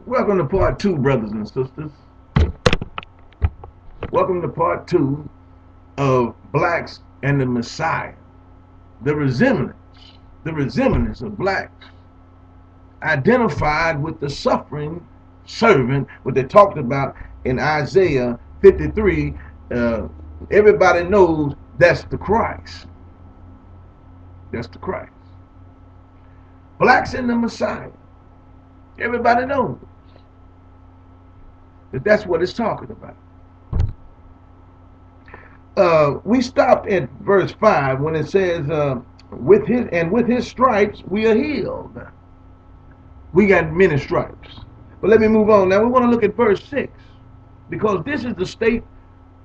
Welcome to part two, brothers and sisters. Welcome to part two of Blacks and the Messiah. The resemblance of blacks identified with the suffering servant, what they talked about in Isaiah 53. Everybody knows that's the Christ. That's the Christ. Blacks and the Messiah. Everybody knows that that's what it's talking about. We stopped at verse 5 when it says, with his stripes we are healed. We got many stripes. But let me move on. Now we want to look at verse 6 because this is the state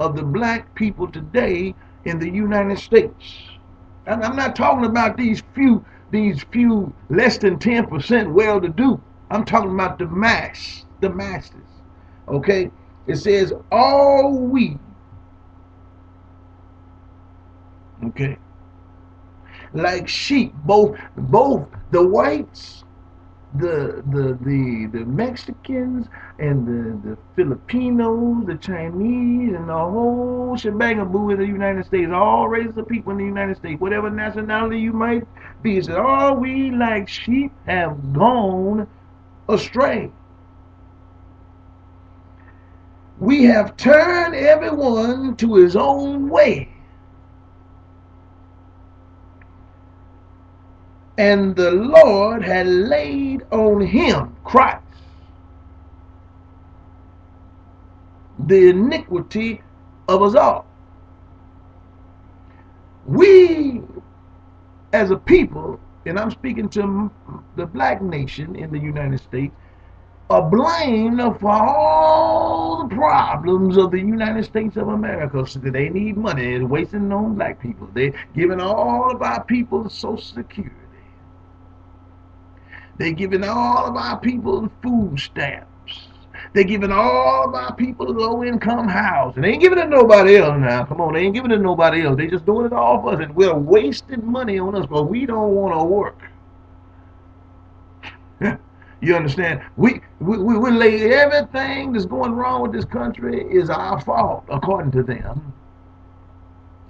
of the black people today in the United States. And I'm not talking about these few less than 10% well-to-do. I'm talking about the masses. Okay? It says, all we, okay, like sheep, both the whites, the Mexicans, and the Filipinos, the Chinese, and the whole shebang-a-boo in the United States, all races of people in the United States, whatever nationality you might be, it said, all we like sheep have gone astray. We have turned everyone to his own way. And the Lord had laid on him, Christ, the iniquity of us all. We, as a people, and I'm speaking to the black nation in the United States, are blamed for all the problems of the United States of America. So they need money. It's wasting on black people. They're giving all of our people Social Security. They're giving all of our people food stamps. They're giving all of our people low-income housing. They ain't giving it to nobody else now. Come on, they ain't giving it to nobody else. They just doing it all for us, and we're wasting money on us, but we don't want to work. You understand? We lay everything that's going wrong with this country is our fault, according to them.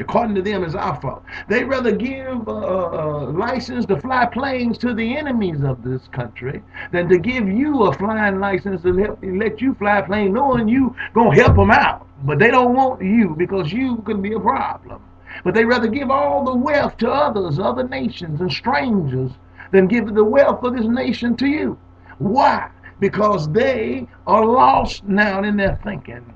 According to them, it's our fault. They rather give a license to fly planes to the enemies of this country than to give you a flying license to let you fly a plane, knowing you gonna help them out. But they don't want you because you can be a problem. But they rather give all the wealth to others, other nations and strangers, than give the wealth of this nation to you. Why? Because they are lost now in their thinking.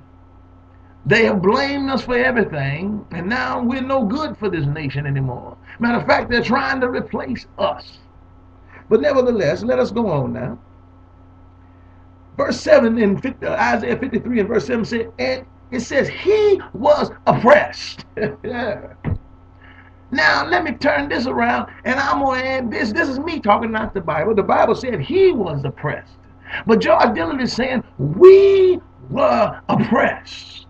They have blamed us for everything, and now we're no good for this nation anymore. Matter of fact, they're trying to replace us. But nevertheless, let us go on now. Verse 7 in Isaiah 53 and verse 7 said, and it says, he was oppressed. Now, let me turn this around, and I'm going to add this. This is me talking, not the Bible. The Bible said he was oppressed. But George Dillon is saying we were oppressed.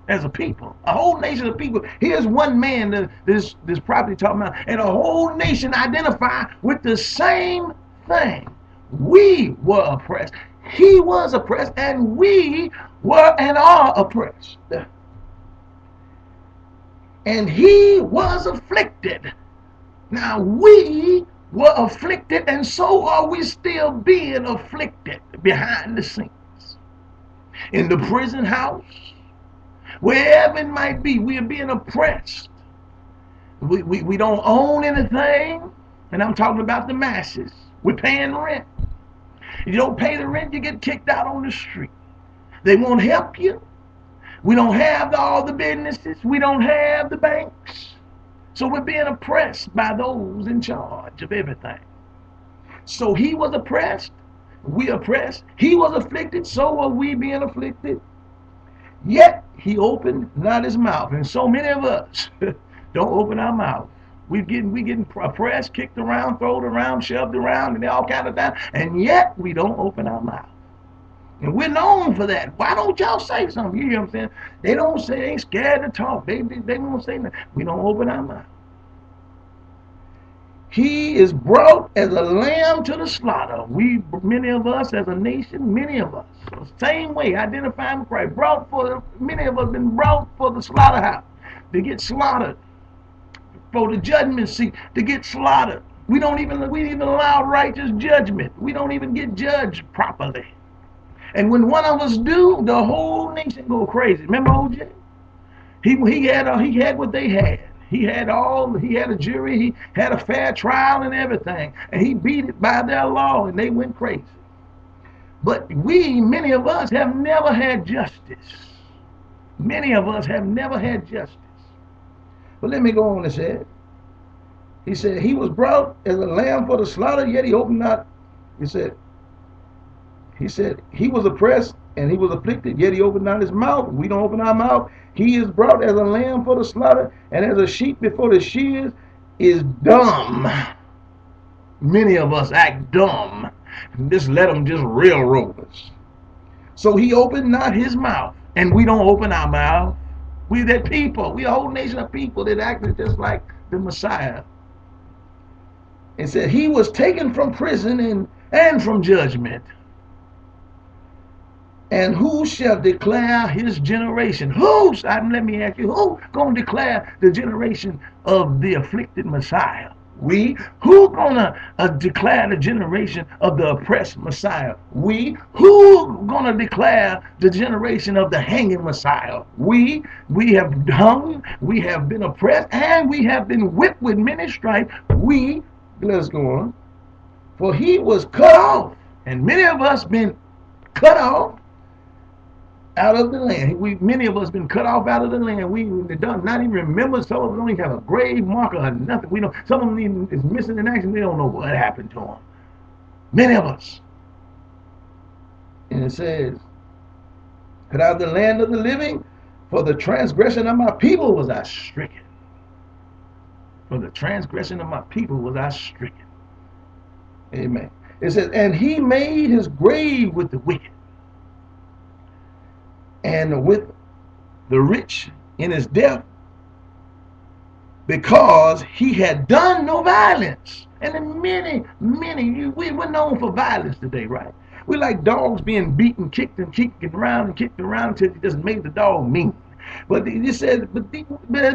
As a people, a whole nation of people. Here's one man that this property talking about, and a whole nation identify with the same thing. We were oppressed. He was oppressed, and we were and are oppressed. And he was afflicted. Now we were afflicted, and so are we still being afflicted behind the scenes. In the prison house, wherever it might be, we are being oppressed. We don't own anything, and I'm talking about the masses. We're paying rent. If you don't pay the rent, you get kicked out on the street. They won't help you. We don't have all the businesses. We don't have the banks. So we're being oppressed by those in charge of everything. So he was oppressed. We oppressed. He was afflicted. So are we being afflicted. Yet he opened not his mouth. And so many of us don't open our mouth. We getting oppressed, kicked around, thrown around, shoved around, and all kind of that. And yet we don't open our mouth. And we're known for that. Why don't y'all say something? You hear what I'm saying? They don't say, they ain't scared to talk. They won't say nothing. We don't open our mouth. He is brought as a lamb to the slaughter. Many of us as a nation, many of us, same way, identifying with Christ, many of us been brought for the slaughterhouse, to get slaughtered, for the judgment seat, to get slaughtered. We don't even allow righteous judgment. We don't even get judged properly. And when one of us do, the whole nation go crazy. Remember OJ? He had what they had. He had a jury, he had a fair trial and everything. And he beat it by their law and they went crazy. But many of us have never had justice. Many of us have never had justice. But let me go on and say it. He said, he was brought as a lamb for the slaughter, yet he opened not. He said, he was oppressed and he was afflicted, yet he opened not his mouth. We don't open our mouth. He is brought as a lamb for the slaughter, and as a sheep before the shears is dumb. Many of us act dumb. Just let them just railroad us. So he opened not his mouth, and we don't open our mouth. We that people, we a whole nation of people that acted just like the Messiah. It said he was taken from prison and from judgment. And who shall declare his generation? Let me ask you, who gonna declare the generation of the afflicted Messiah? We. Who gonna declare the generation of the oppressed Messiah? We. Who gonna declare the generation of the hanging Messiah? We. We have hung, we have been oppressed, and we have been whipped with many stripes. We. Let's go on. For he was cut off, and many of us been cut off out of the land. Many of us been cut off out of the land. We don't not even remember. Some of them don't even have a grave marker or nothing. We don't. Some of them even is missing in action. They don't know what happened to them. Many of us. And it says, cut out of the land of the living, for the transgression of my people was I stricken. For the transgression of my people was I stricken. Amen. It says, and he made his grave with the wicked, and with the rich in his death, because he had done no violence. And in we're known for violence today, right? We like dogs being beaten, kicked around until it just made the dog mean. But he said, but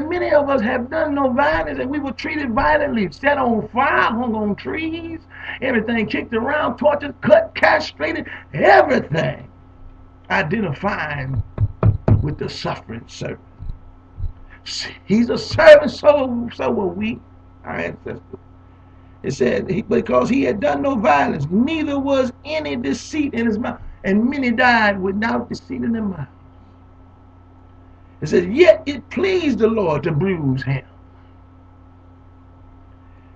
many of us have done no violence, and we were treated violently, set on fire, hung on trees, everything kicked around, tortured, cut, castrated, everything. Identifying with the suffering servant. He's a servant, so were we, our ancestors. It said, because he had done no violence, neither was any deceit in his mouth, and many died without deceit in their mouth. It says, yet it pleased the Lord to bruise him.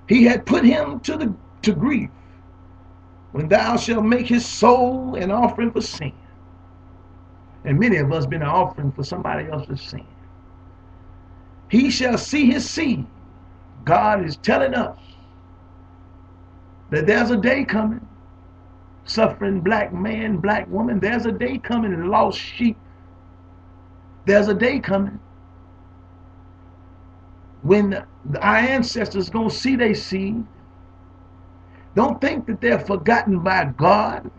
He had put him to grief, when thou shalt make his soul an offering for sin. And many of us been an offering for somebody else's sin. He shall see his seed. God is telling us that there's a day coming. Suffering black man, black woman, there's a day coming, and lost sheep. There's a day coming when our ancestors going to see their seed. Don't think that they're forgotten by God.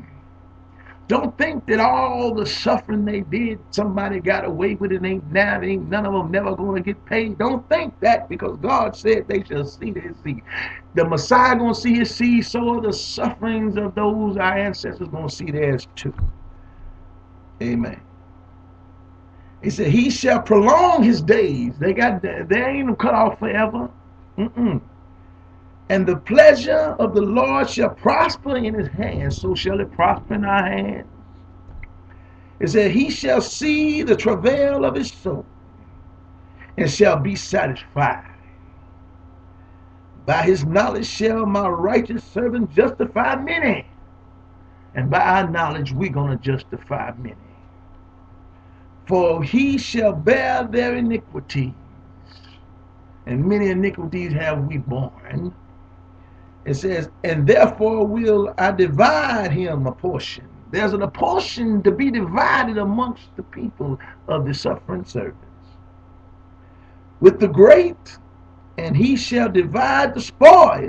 Don't think that all the suffering they did, somebody got away with it, ain't none of them never going to get paid. Don't think that, because God said they shall see their seed. The Messiah going to see his seed, so are the sufferings of those our ancestors going to see theirs too. Amen. He said, he shall prolong his days. They ain't cut off forever. And the pleasure of the Lord shall prosper in his hands, so shall it prosper in our hands. It said, he shall see the travail of his soul, and shall be satisfied. By his knowledge shall my righteous servant justify many. And by our knowledge, we're going to justify many. For he shall bear their iniquities, and many iniquities have we borne. It says, and therefore will I divide him a portion. There's a portion to be divided amongst the people of the suffering servants with the great, and he shall divide the spoil